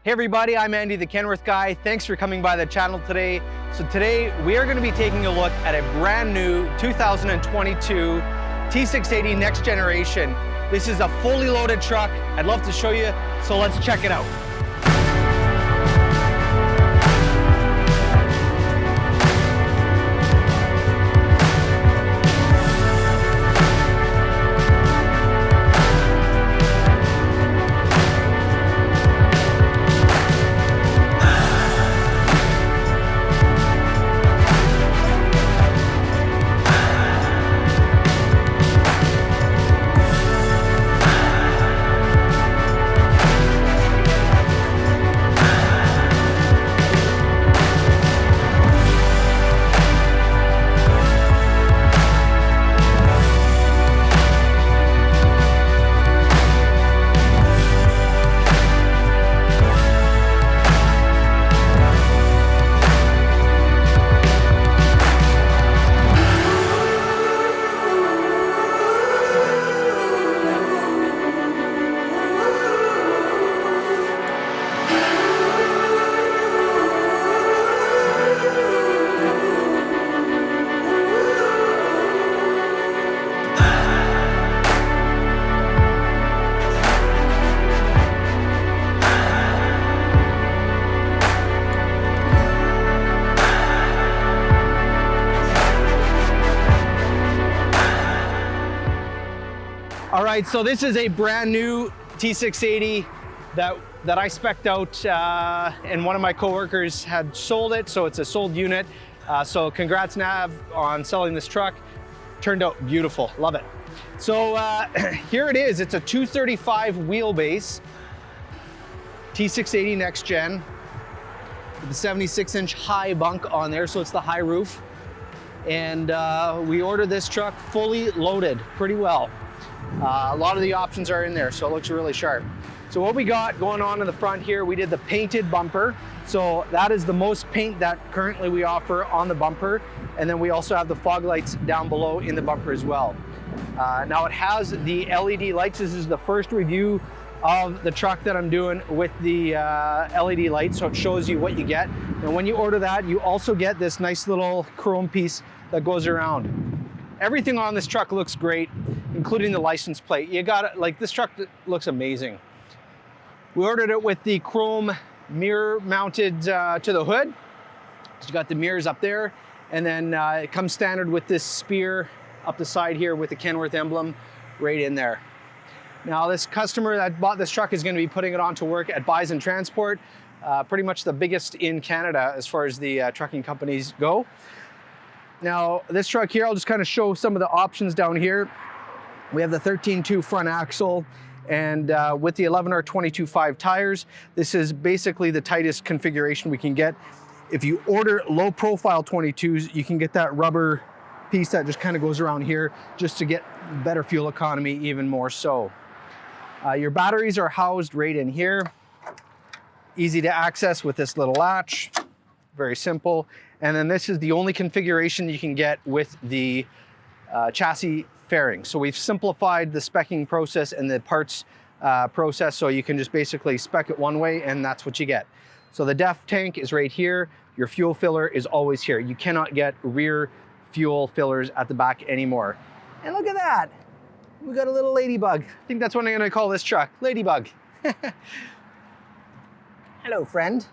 Hey everybody, I'm Andy the Kenworth Guy. Thanks for coming by the channel today. So today we are going to be taking a look at a brand new 2022 T680 next generation. This is a fully loaded truck. I'd love to show you, so let's check it out. All right, so this is a brand new T680 that I spec'd out and one of my coworkers had sold it, so it's a sold unit. So congrats Nav on selling this truck. Turned out beautiful, love it. So here it is, it's a 235 wheelbase, T680 next gen, with the 76-inch high bunk on there, so it's the high roof. And we ordered this truck fully loaded pretty well. A lot of the options are in there, so it looks really sharp. So what we got going on in the front here, we did the painted bumper. So that is the most paint that currently we offer on the bumper. And then we also have the fog lights down below in the bumper as well. Now it has the LED lights. This is the first review of the truck that I'm doing with the LED lights, so it shows you what you get. And when you order that, you also get this nice little chrome piece that goes around. Everything on this truck looks great, including the license plate. You got it, like this truck looks amazing. We ordered it with the chrome mirror mounted to the hood. So you got the mirrors up there, and then it comes standard with this spear up the side here with the Kenworth emblem right in there. Now this customer that bought this truck is going to be putting it on to work at Bison Transport, pretty much the biggest in Canada as far as the trucking companies go. Now this truck here, I'll just kind of show some of the options down here. We have the 13.2 front axle, and with the 11R22.5 tires, this is basically the tightest configuration we can get. If you order low profile 22s, you can get that rubber piece that just kind of goes around here just to get better fuel economy even more so. Your batteries are housed right in here. Easy to access with this little latch, very simple. And then this is the only configuration you can get with the chassis fairing. So we've simplified the speccing process and the parts process, so you can just basically spec it one way and that's what you get. So the DEF tank is right here. Your fuel filler is always here. You cannot get rear fuel fillers at the back anymore. And look at that. We got a little ladybug. I think that's what I'm gonna call this truck, Ladybug. Hello, friend.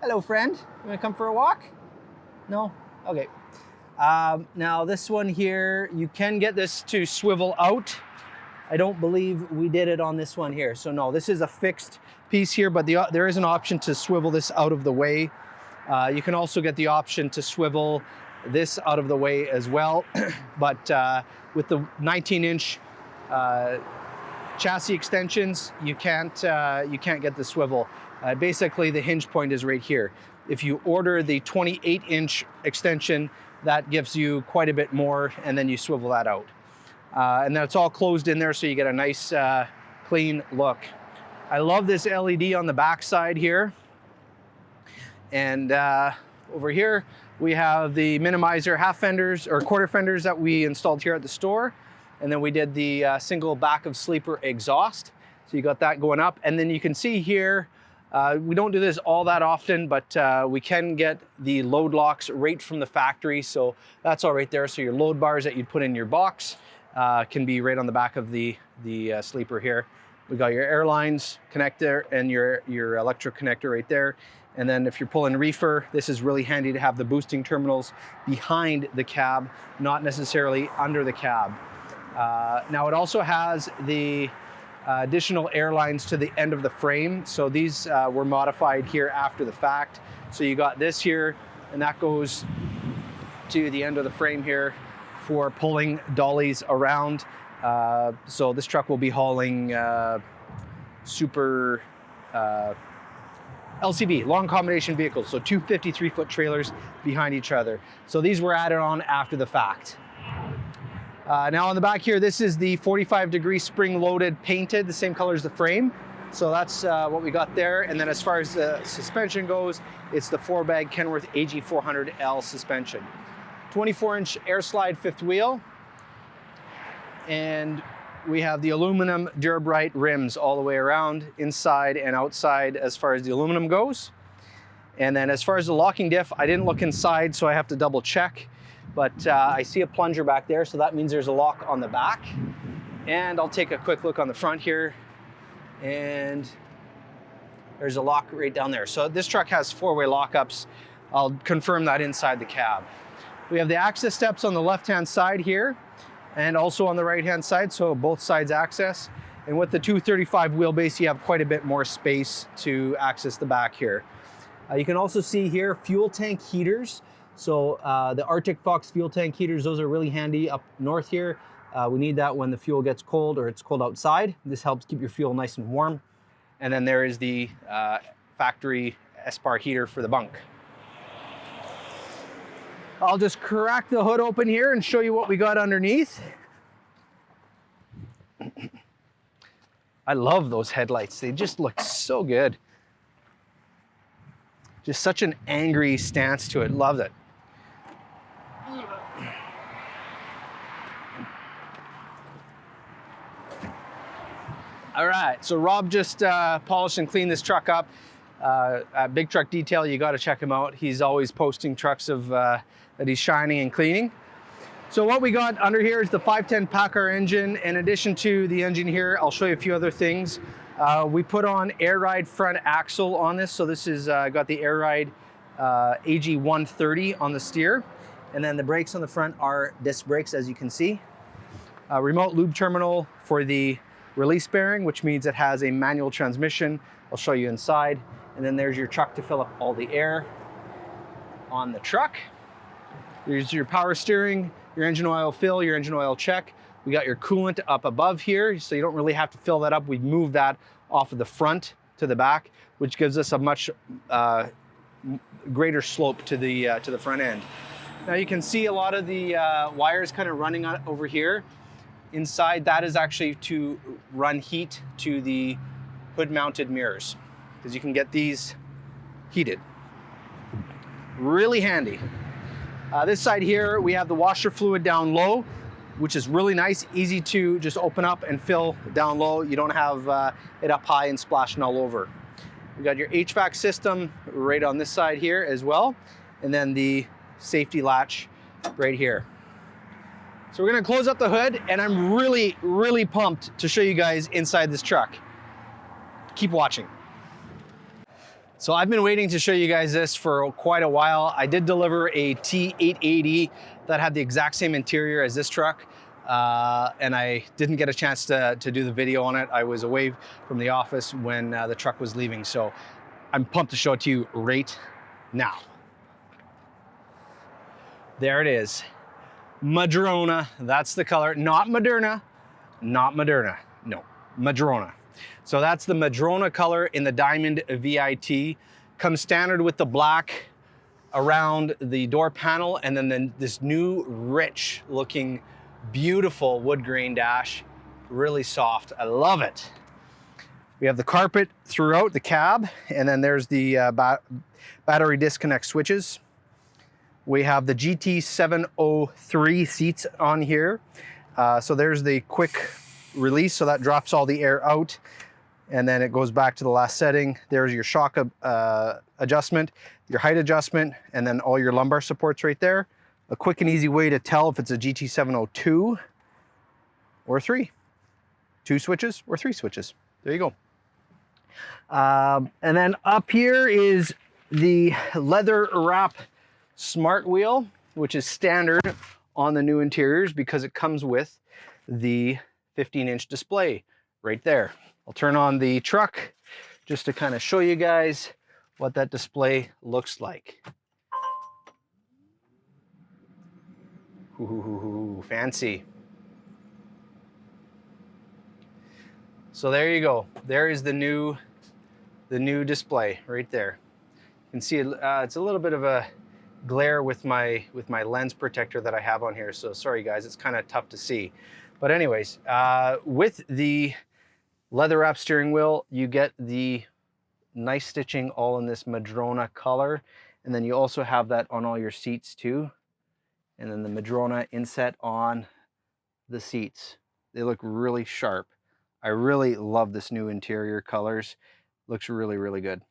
Hello, friend. You wanna come for a walk? No? Okay. Now this one here, you can get this to swivel out. I don't believe we did it on this one here. So no, this is a fixed piece here, but there is an option to swivel this out of the way. You can also get the option to swivel this out of the way as well. But with the 19-inch chassis extensions, you can't get the swivel. Basically, the hinge point is right here. If you order the 28-inch extension, that gives you quite a bit more, and then you swivel that out. And then it's all closed in there, so you get a nice, clean look. I love this LED on the back side here. And over here, we have the minimizer half fenders or quarter fenders that we installed here at the store. And then we did the single back of sleeper exhaust. So you got that going up. And then you can see here, we don't do this all that often, but we can get the load locks right from the factory. So that's all right there. So your load bars that you'd put in your box can be right on the back of the sleeper here. We got your airlines connector and your electric connector right there. And then if you're pulling reefer, this is really handy to have the boosting terminals behind the cab, not necessarily under the cab. Now it also has the additional airlines to the end of the frame. So these were modified here after the fact. So you got this here, and that goes to the end of the frame here for pulling dollies around. So this truck will be hauling super LCV, long combination vehicles. So two 53-foot trailers behind each other. So these were added on after the fact. Now on the back here, this is the 45-degree spring-loaded painted, the same color as the frame. So that's what we got there. And then as far as the suspension goes, it's the 4-bag Kenworth AG400L suspension. 24-inch air slide fifth wheel. And we have the aluminum Durabrite rims all the way around, inside and outside as far as the aluminum goes. And then as far as the locking diff, I didn't look inside, so I have to double check. But I see a plunger back there, so that means there's a lock on the back. And I'll take a quick look on the front here. And there's a lock right down there. So this truck has four-way lockups. I'll confirm that inside the cab. We have the access steps on the left-hand side here and also on the right-hand side, so both sides access. And with the 235 wheelbase, you have quite a bit more space to access the back here. You can also see here fuel tank heaters. So the Arctic Fox fuel tank heaters, those are really handy up north here. We need that when the fuel gets cold or it's cold outside. This helps keep your fuel nice and warm. And then there is the factory S-bar heater for the bunk. I'll just crack the hood open here and show you what we got underneath. I love those headlights. They just look so good. Just such an angry stance to it. Love it. All right, so Rob just polished and cleaned this truck up. At Big Truck Detail, you got to check him out. He's always posting trucks of that he's shining and cleaning. So what we got under here is the 510 PACCAR engine. In addition to the engine here, I'll show you a few other things. We put on air ride front axle on this. So this is got the air ride AG130 on the steer. And then the brakes on the front are disc brakes, as you can see. Remote lube terminal for the release bearing, which means it has a manual transmission. I'll show you inside. And then there's your truck to fill up all the air on the truck. There's your power steering, your engine oil fill, your engine oil check. We got your coolant up above here, so you don't really have to fill that up. We've moved that off of the front to the back, which gives us a much greater slope to the front end. Now you can see a lot of the wires kind of running over here. Inside, that is actually to run heat to the hood-mounted mirrors, because you can get these heated. Really handy. This side here, we have the washer fluid down low, which is really nice, easy to just open up and fill down low. You don't have it up high and splashing all over. We got your HVAC system right on this side here as well, and then the safety latch right here. So we're gonna close up the hood, and I'm really, really pumped to show you guys inside this truck. Keep watching. So I've been waiting to show you guys this for quite a while. I did deliver a T680 that had the exact same interior as this truck, and I didn't get a chance to do the video on it. I was away from the office when the truck was leaving, so I'm pumped to show it to you right now. There it is. Madrona, that's the color. Not Moderna, not Moderna, no, Madrona. So that's the Madrona color in the Diamond VIT. Comes standard with the black around the door panel, and then this new rich looking beautiful wood grain dash. Really soft, I love it. We have the carpet throughout the cab, and then there's the battery disconnect switches. We have the GT703 seats on here. So there's the quick release, so that drops all the air out. and then it goes back to the last setting. There's your shock adjustment, your height adjustment, and then all your lumbar supports right there. A quick and easy way to tell if it's a GT702 or 3. 2 switches or 3 switches. There you go. And then up here is the leather wrap smart wheel, which is standard on the new interiors because it comes with the 15-inch display right there. I'll turn on the truck just to kind of show you guys what that display looks like. Ooh, fancy. So there you go. There is the new display right there. You can see it's a little bit of a glare with my lens protector that I have on here. So sorry guys, it's kind of tough to see. But anyways, with the leather wrap steering wheel, you get the nice stitching all in this Madrona color. And then you also have that on all your seats too. And then the Madrona inset on the seats. They look really sharp. I really love this new interior colors. Looks really, really good.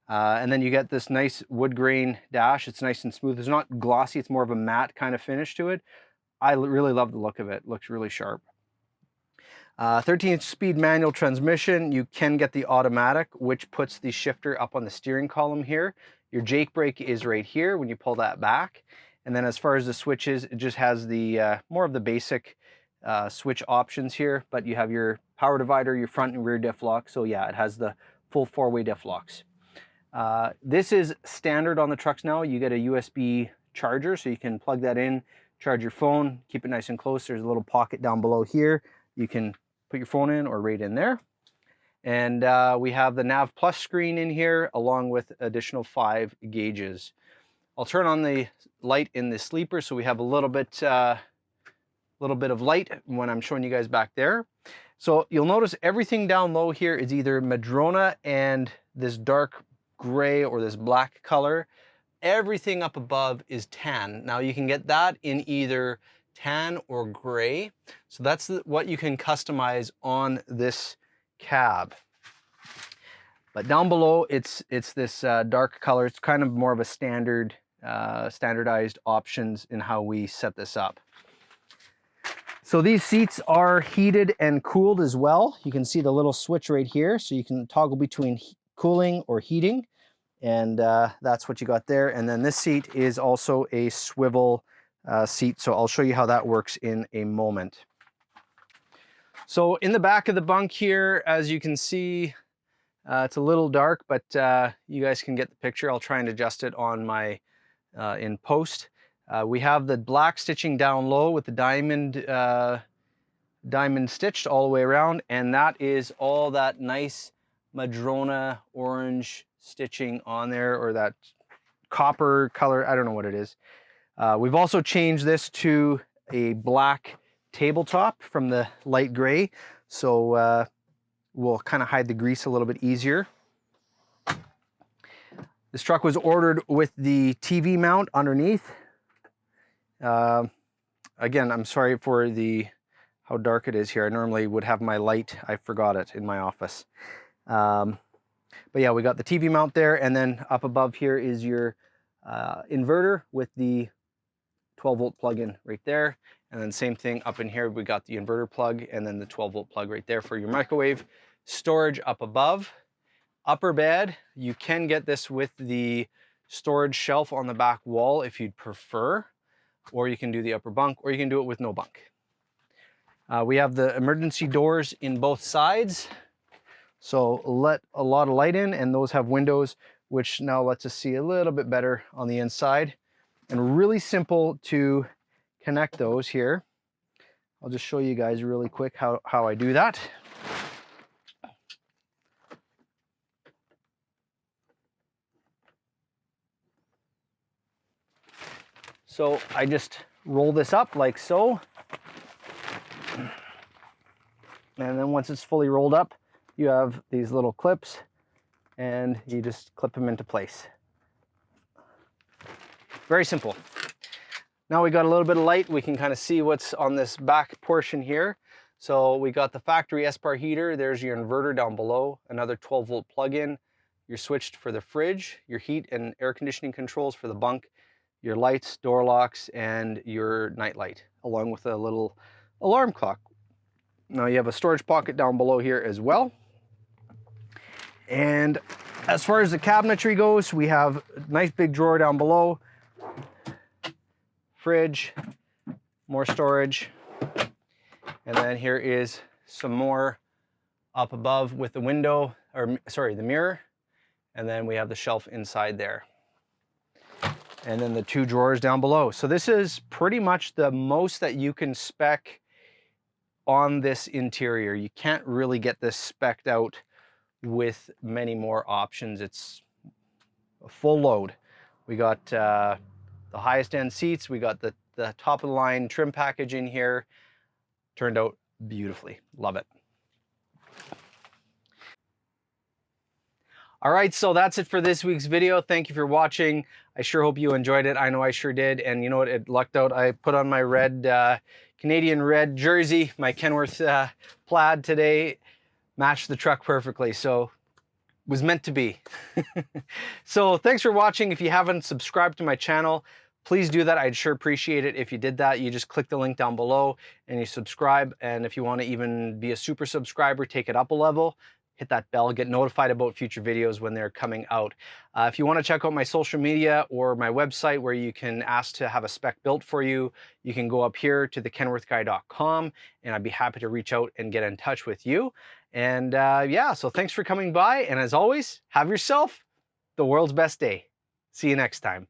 And then you get this nice wood grain dash. It's nice and smooth. It's not glossy. It's more of a matte kind of finish to it. I really love the look of it. Looks really sharp. 13-speed manual transmission. You can get the automatic, which puts the shifter up on the steering column here. Your Jake brake is right here when you pull that back. And then as far as the switches, it just has the more of the basic switch options here, but you have your power divider, your front and rear diff lock. So yeah, it has the full 4-way diff locks. This is standard on the trucks now. You get a USB charger, so you can plug that in, charge your phone, keep it nice and close. There's a little pocket down below here. You can put your phone in or right in there. And we have the Nav Plus screen in here, along with additional 5 gauges. I'll turn on the light in the sleeper, so we have a little bit of light when I'm showing you guys back there. So you'll notice everything down low here is either Madrona and this dark gray or this black color. Everything up above is tan. Now you can get that in either tan or gray. So that's what you can customize on this cab. But down below, it's this dark color. It's kind of more of a standardized options in how we set this up. So these seats are heated and cooled as well. You can see the little switch right here. So you can toggle between cooling or heating. And that's what you got there. And then this seat is also a swivel seat. So I'll show you how that works in a moment. So in the back of the bunk here, as you can see, it's a little dark, but you guys can get the picture. I'll try and adjust it on my in post. We have the black stitching down low with the diamond stitched all the way around, and that is all that nice Madrona orange stitching on there, or that copper color. I don't know what it is. We've also changed this to a black tabletop from the light gray, so we'll kind of hide the grease a little bit easier. This truck was ordered with the TV mount underneath. Again, I'm sorry for how dark it is here. I normally would have my light. I forgot it in my office. But yeah, we got the TV mount there, and then up above here is your inverter with the 12-volt plug-in right there. And then same thing up in here, we got the inverter plug and then the 12-volt plug right there for your microwave. Storage up above. Upper bed, you can get this with the storage shelf on the back wall if you'd prefer, or you can do the upper bunk, or you can do it with no bunk. We have the emergency doors in both sides, so let a lot of light in, and those have windows, which now lets us see a little bit better on the inside. And really simple to connect those here. I'll just show you guys really quick how I do that. So I just roll this up like so. And then once it's fully rolled up, you have these little clips and you just clip them into place. Very simple. Now we got a little bit of light. We can kind of see what's on this back portion here. So we got the factory S-bar heater. There's your inverter down below, another 12-volt plug-in. You're switched for the fridge, your heat and air conditioning controls for the bunk, your lights, door locks, and your night light, along with a little alarm clock. Now you have a storage pocket down below here as well. And as far as the cabinetry goes, we have a nice big drawer down below, fridge, more storage, and then here is some more up above with the window, or sorry, the mirror, and then we have the shelf inside there. And then the 2 drawers down below. So this is pretty much the most that you can spec on this interior. You can't really get this spec'd out with many more options. It's a full load. We got the highest end seats. We got the top of the line trim package in here. Turned out beautifully. Love it. All right, so that's it for this week's video. Thank you for watching. I sure hope you enjoyed it. I know I sure did. And you know what? It lucked out. I put on my red, Canadian red jersey, my Kenworth plaid today. Matched the truck perfectly. So it was meant to be. So thanks for watching. If you haven't subscribed to my channel, please do that. I'd sure appreciate it if you did that. You just click the link down below and you subscribe. And if you want to even be a super subscriber, take it up a level. Hit that bell, get notified about future videos when they're coming out. If you want to check out my social media or my website where you can ask to have a spec built for you, you can go up here to thekenworthguy.com and I'd be happy to reach out and get in touch with you. And yeah, so thanks for coming by. And as always, have yourself the world's best day. See you next time.